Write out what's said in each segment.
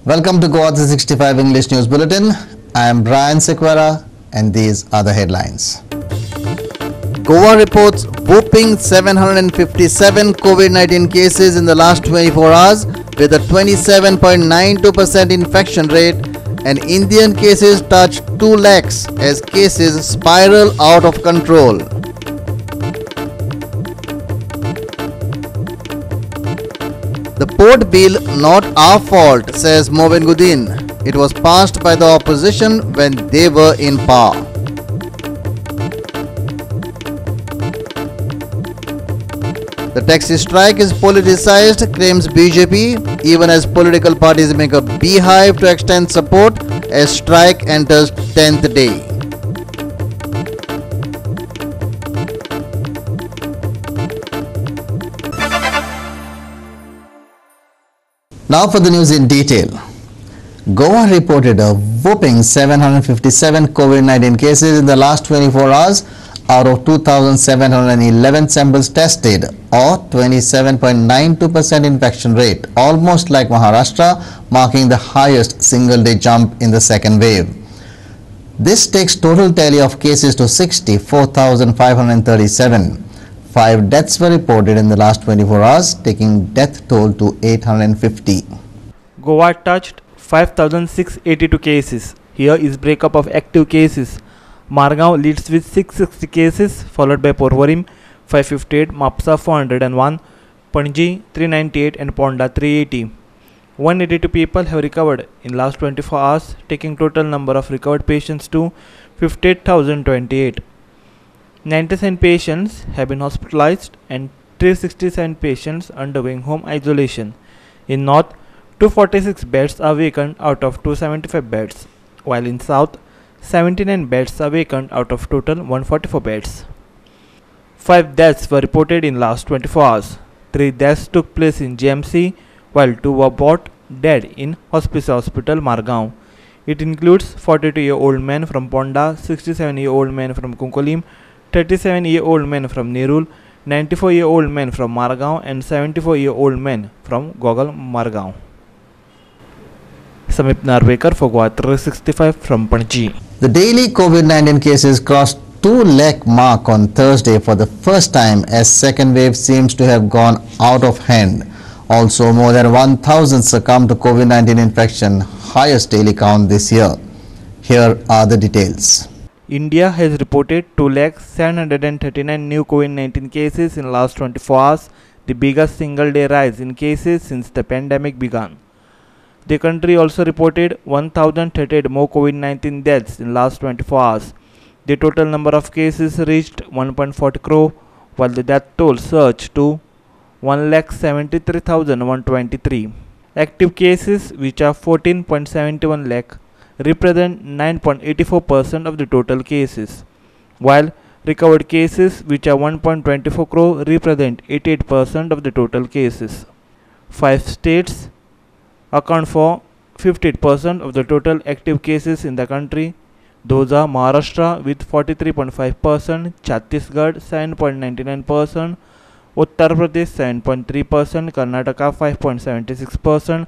Welcome to Goa 365 English News Bulletin. I am Brian Sequeira and these are the headlines. Goa reports whopping 757 COVID-19 cases in the last 24 hours with a 27.92% infection rate, and Indian cases touched 2 lakhs as cases spiral out of control. The port bill not our fault, says Mobin Gudin. It was passed by the opposition when they were in power. The taxi strike is politicized, claims BJP, even as political parties make a beehive to extend support as strike enters 10th day. Now for the news in detail. Goa reported a whopping 757 COVID-19 cases in the last 24 hours out of 2,711 samples tested, or 27.92% infection rate, almost like Maharashtra, marking the highest single-day jump in the second wave. This takes total tally of cases to 64,537. 5 deaths were reported in the last 24 hours, taking death toll to 850. Goa touched 5,682 cases. Here is breakup of active cases. Margao leads with 660 cases, followed by Porvorim 558, Mapsa 401, Panji 398 and Ponda 380. 182 people have recovered in last 24 hours, taking total number of recovered patients to 58,028. 97 patients have been hospitalized and 367 patients undergoing home isolation. In North, 246 beds are vacant out of 275 beds, while in South, 79 beds are vacant out of total 144 beds. 5 deaths were reported in last 24 hours. 3 deaths took place in GMC, while 2 were brought dead in Hospice Hospital, Margao. It includes 42-year-old man from Ponda, 67-year-old man from Kunkolim, 37-year-old man from Nerul, 94-year-old man from Margao and 74-year-old man from Gogal, Margao. Samip Narvekar for Goa 365 from Panji. The daily COVID-19 cases crossed 2 lakh mark on Thursday for the first time as second wave seems to have gone out of hand. Also, more than 1,000 succumbed to COVID-19 infection, highest daily count this year. Here are the details. India has reported 2,739 new COVID-19 cases in last 24 hours, the biggest single-day rise in cases since the pandemic began. The country also reported 1,038 more COVID-19 deaths in last 24 hours. The total number of cases reached 1.40 crore, while the death toll surged to 1,73,123. Active cases, which are 14.71 lakh, represent 9.84% of the total cases, while recovered cases, which are 1.24 crore, represent 88% of the total cases. 5 states account for 58% of the total active cases in the country. Those are Maharashtra with 43.5%, Chhattisgarh 7.99%, Uttar Pradesh 7.3%, Karnataka 5.76%,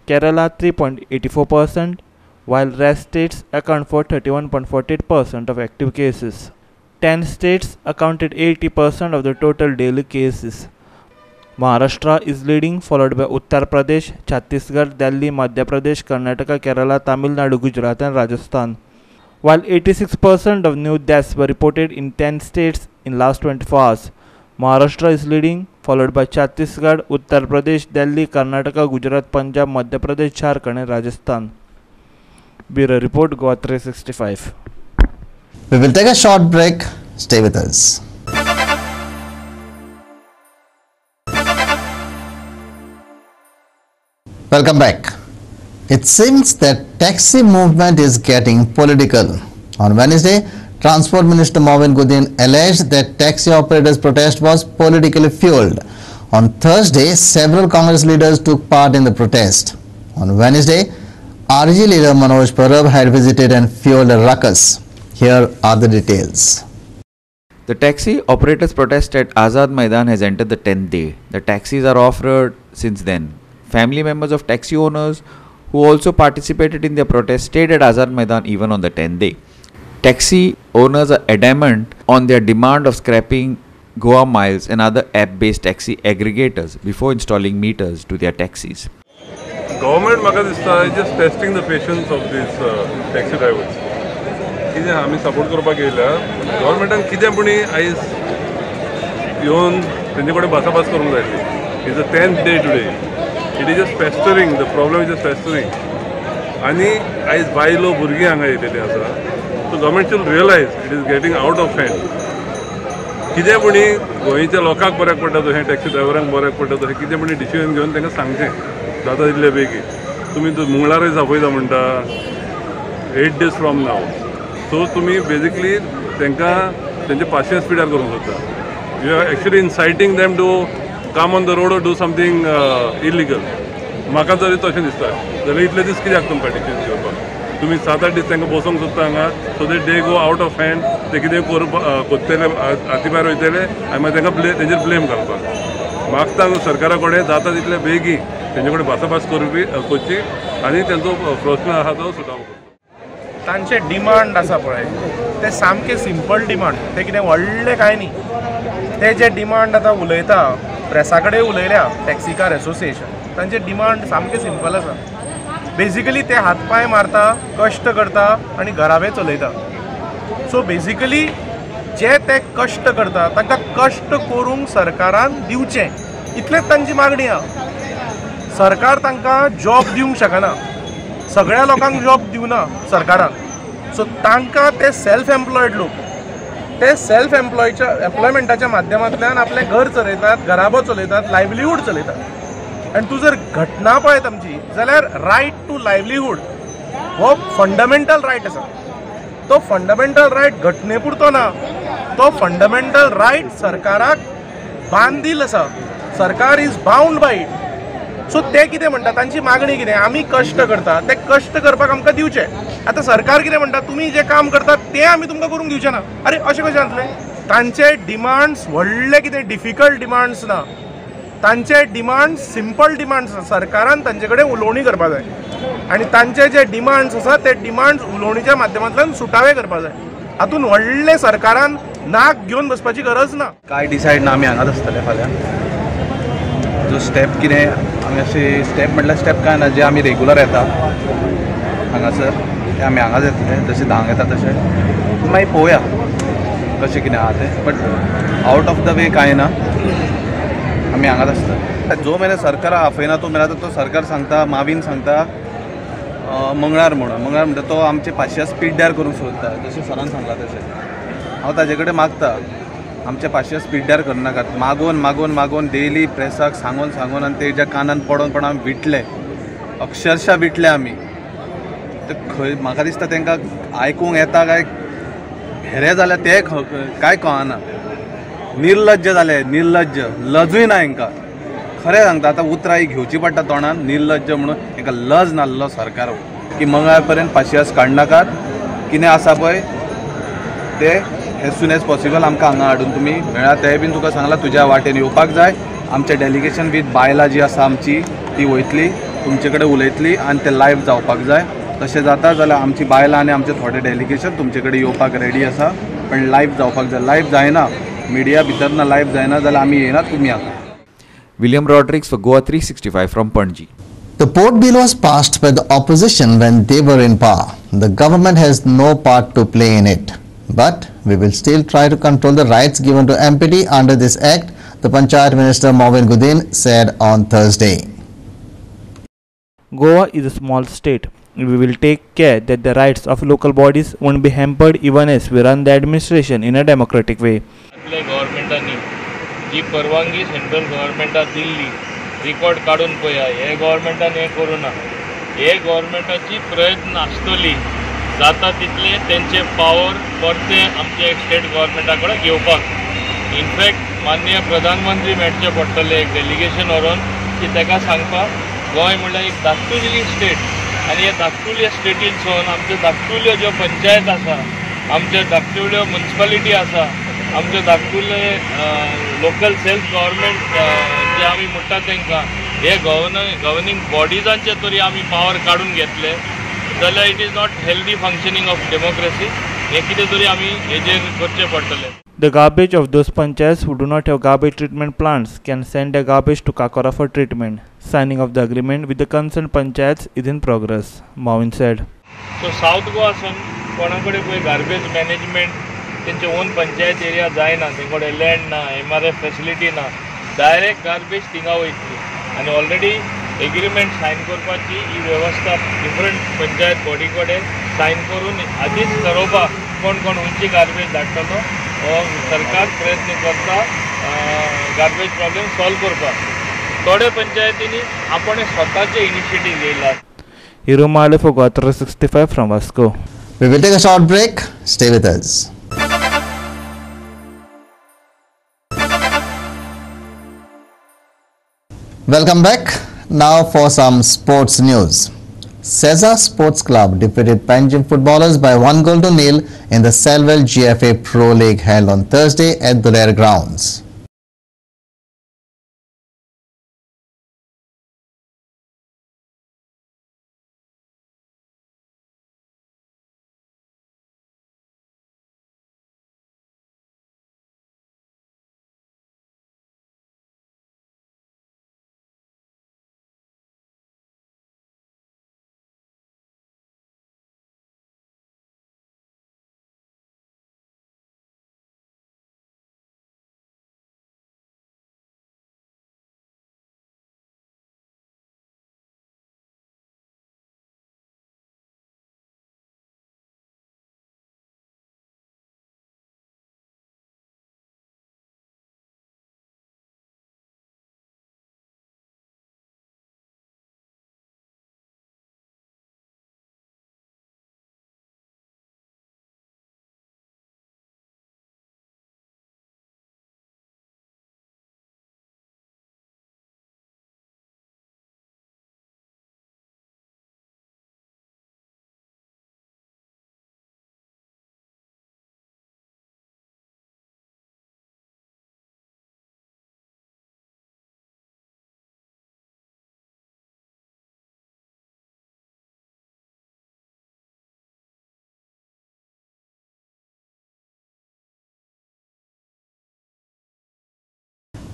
Kerala 3.84%, while rest states account for 31.48% of active cases. 10 states accounted 80% of the total daily cases. Maharashtra is leading, followed by Uttar Pradesh, Chhattisgarh, Delhi, Madhya Pradesh, Karnataka, Kerala, Tamil Nadu, Gujarat and Rajasthan. While 86% of new deaths were reported in 10 states in last 24 hours, Maharashtra is leading, followed by Chhattisgarh, Uttar Pradesh, Delhi, Karnataka, Gujarat, Punjab, Madhya Pradesh, Jharkhand and Rajasthan. Bureau Report, Goa 365. We will take a short break. Stay with us. Welcome back. It seems that taxi movement is getting political. On Wednesday, Transport Minister Moin Gudin alleged that taxi operators' protest was politically fueled. On Thursday, several Congress leaders took part in the protest. On Wednesday, RG leader Manoj Parab had visited and fueled a ruckus. Here are the details. The taxi operators' protest at Azad Maidan has entered the 10th day. The taxis are off-road since then. Family members of taxi owners who also participated in their protest stayed at Azad Maidan even on the 10th day. Taxi owners are adamant on their demand of scrapping Goa Miles and other app-based taxi aggregators before installing meters to their taxis. Government म्हाका दिसता is just testing the patience of these taxi drivers. कितें आमी support करपाक येयल्या गव्हर्मेंटान कितें पुणी आयज येवन तेंचे कडेन भासाभास करूंक जाय आसली. It's the 10th day today. It is just festering. The problem is just festering. आनी आयज बायलो भुरगीं हांगा येयलेलीं आसा. So government should realize it is getting out of hand. कितें पुणी गोंयच्या लोकांक बऱ्याक पडटा तशें टॅक्सी ड्रायव्हरांक बऱ्याक पडटा तशें कितें पुणी डिसिजन घेवन तांकां सांगचें जाता तितले बेगीन. तुमी मंगळारय आपयता म्हणटा 8 days from now. सो तुमी बेजिकली तांकां तेंचे 500 स्पिडार करूंक सोदता. You are actually inciting them to come on the road or do something illegal. म्हाका जरी तशें दिसता जाल्यार इतले दीस कित्याक तुमकां डिसिजन घेवपाक. तुमी 7-8 दीस तांकां बसोवंक सोदता हांगा so that they go out of hand. ते कितें कोत्तेले हाती भायर वयतले आनी मागीर तांकां तेंचेर ब्लेम घालपाक. मागता सरकारा कडेन जाता तितले बेगीन तेंचे कडेन भासाभास करची आनी तेंचो प्रश्न आसा तो सुटावो. तांचे डिमांड आसा पळय ते सामके सिंपल डिमांड. ते कितें व्हडलें कांय न्ही. ते जे डिमांड आतां उलयता प्रेसा कडेन उलयल्या टॅक्सी कार एसोसिएशन तांचे डिमांड सामके सिंपल आसा. बेजिकली ते हातपाय मारता कश्ट करता आनी घराबे चलयता. सो बेजिकली जे ते कश्ट करता तांकां कश्ट करूंक सरकारान दिवचें इतलेंच तांची मागणी आहा. सरकार तांकां जॉब दिवंक शकना. सगळ्या लोकांक जॉब दिवना सरकारान. सो तांकां ते सेल्फ एम्प्लॉयड लोक ते सेल्फ एम्प्लॉयमेंटाच्या माध्यमांतल्यान आपलें घर चलयतात, घराबो चलयतात, लायव्हलीहूड चलयतात. आनी तूं जर घटना पळयत आमची जाल्यार रायट टू लायव्हलीहूड हो फंडमेंटल रायट आसा. तो फंडमेंटल रायट घटने पुरतो ना. तो फंडमेंटल रायट सरकाराक बांदील आसा. सरकार इज बाउंड बाय इट. सो ते कितें म्हणटा तांची मागणी कितें आमी कश्ट करता ते कश्ट करपाक आमकां दिवचे. आतां सरकार कितें म्हणटा तुमी जे काम करतात तें आमी तुमकां करूंक दिवचे ना. अरे अशें कशें जातलें. तांचे डिमांड्स व्हडले कितें डिफिकल्ट डिमांड्स ना. तांचे डिमांड्स सिंपल डिमांड्स आसा. सरकारान तांचे कडेन उलोवणी करपाक जाय आनी तांचे जे डिमांड्स आसा ते डिमांड्स उलोवणीच्या माध्यमांतल्यान सुटावे करपाक जाय. हातून व्हडले सरकारान नाक घेवन बसपाची गरज ना. काय डिसायड ना आमी हांगाच आसतले फाल्यां. जो स्टेप कितें आमी अशें स्टेप म्हटल्यार स्टेप काय ना. जे आमी रेगुलर येता हांगासर ते आमी हांगाच येतले जशें धांक येता तशें. मागीर पळोवया कशें कितें आहा तें. But out of the way कांय ना. आमी हांगाच आसता. जो मेरेन सरकार आफयना तो मेरेन तो सरकार सांगता मावीन सांगता मंगळार म्हणून. मंगळार म्हणटा तो आमचे 500 स्पीड करूंक सोदता जशें सरान सांगलां तशें. हांव ताजे कडेन मागता आमचे 500 स्पीड करनाकात. मागोवन मागोवन मागोवन डेली प्रेसाक सांगून सांगून आनी तेज्या कानान पडोवन पडोवन आमी विटले अक्षरशा विटले आमी. ते खंय म्हाका दिसता तांकां आयकूंक येता काय हेरे जाल्यार ते कांय कळना. निर्लज्ज जाले निर्लज्ज. लजूय ना हांकां. खरें सांगता आतां उतरां ही घेवची पडटा तोंडान निर्लज्ज म्हणून. हांकां लज नासलो सरकार की मंगळार पर्यंत 500 काडनाकात. कितें आसा पळय ते एज सून एज पॉसिबल आमकां हांगा हाडून तुमी मेळ्ळा. तें बीन तुका सांगलां तुज्या वाटेन येवपाक जाय. आमचें डेलिगेशन वीथ बायलां जी आसा आमची ती वयतली तुमचे कडेन उलयतली आनी तें लायव्ह जावपाक जाय. तशें जाता जाल्यार आमची बायलां आनी आमचें थोडें डेलिगेशन तुमचे कडेन येवपाक रेडी आसा. पण लायव्ह जावपाक जाय. लायव्ह जायना मिडिया भितर ना लायव्ह जायना जाल्यार आमी येयनात तुमी हांगा. William Rodrigues for Goa 365 from Panaji. The port bill was passed by the opposition when they were in power. The government has no part to play in it. But we will still try to control the rights given to MPT under this act, the Panchayat Minister Moin Gudin said on Thursday. Goa is a small state. We will take care that the rights of local bodies won't be hampered even as we run the administration in a democratic way. आपल्या गव्हर्मेंटांनी जी परवानगी central गव्हर्मेंटाक Delhi record काडून पळया. हे गव्हर्मेंटान हें करूं ना. हे गव्हर्मेंटाची प्रयत्न आसतली जाता तितले तेंचे पावर परते आमचे स्टेट गव्हर्मेंटा कडेन घेवपाक. इनफॅक्ट माननीय प्रधानमंत्री मेळचे पडटले एक डेलिगेशन व्हरून की ताका सांगपाक गोंय म्हणल्यार एक धाकटुली स्टेट आनी ह्या धाकटुल्या स्टेटीनसून आमच्यो धाकटुल्यो ज्यो पंचायत आसा, आमच्यो धाकटुल्यो म्युनिसिपालिटी आसा, आमचे धाकटुले लोकल सेल्फ गव्हर्मेंट जे आमी म्हणटा तांकां हे गव्हर्निंग बॉडीजांचे तरी आमी पावर काडून घेतले जाल्यार it is not healthy functioning of democracy. हे कितें तरी आमी हेजेर करचें पडटलें. The garbage of those panchayats who do not have garbage treatment plants can send their garbage to Kakora for treatment. Signing of the agreement with the concerned panchayats is in progress, Mawin said. So South Goa son कोणाकडे पळय garbage management तेंचे own panchayat area जायना, तेंकडे land ना, MRF facility ना, direct garbage थिंगा वयतली आनी already agreement Sion करपाची ही वेवस्था डिफरंट पंचायत बॉडी कडेन सायन करून आदींच ठरोवपाक कोण कोण खंयची गार्बेज धाडटलो हो सरकार प्रयत्न करता गार्बेज प्रॉब्लेम सॉल्व करपाक. थोडे पंचायतींनी आपण स्वताचे initiative घेयला. Hiro Male for Goa 365 from Vasco. We will take a short break. Stay with us. Welcome back. Now for some sports news. Cesar Sports Club defeated Panjim footballers by 1-0 in the Selwell GFA Pro League held on Thursday at the Rare grounds.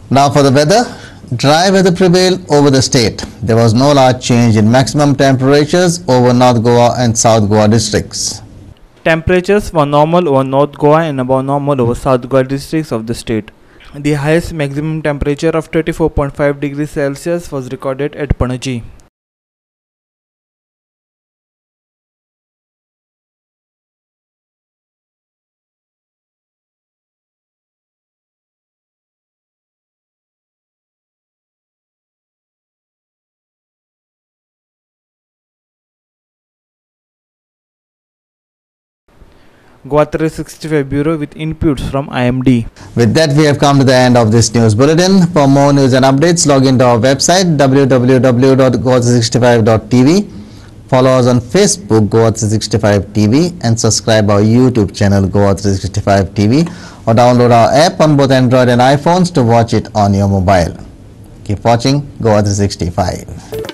Now for the weather. Dry weather prevailed over the state. There was no large change in maximum temperatures over North Goa and South Goa districts. Temperatures were normal over North Goa and above normal over South Goa districts of the state. The highest maximum temperature of 34.5 degrees Celsius was recorded at Panaji. Goa 365 Bureau with inputs from IMD. With that, we have come to the end of this news bulletin. For more news and updates, log into our website www.goa365.tv. Follow us on Facebook Goa365 TV and subscribe our YouTube channel Goa365 TV or download our app on both Android and iPhones to watch it on your mobile. Keep watching Goa365.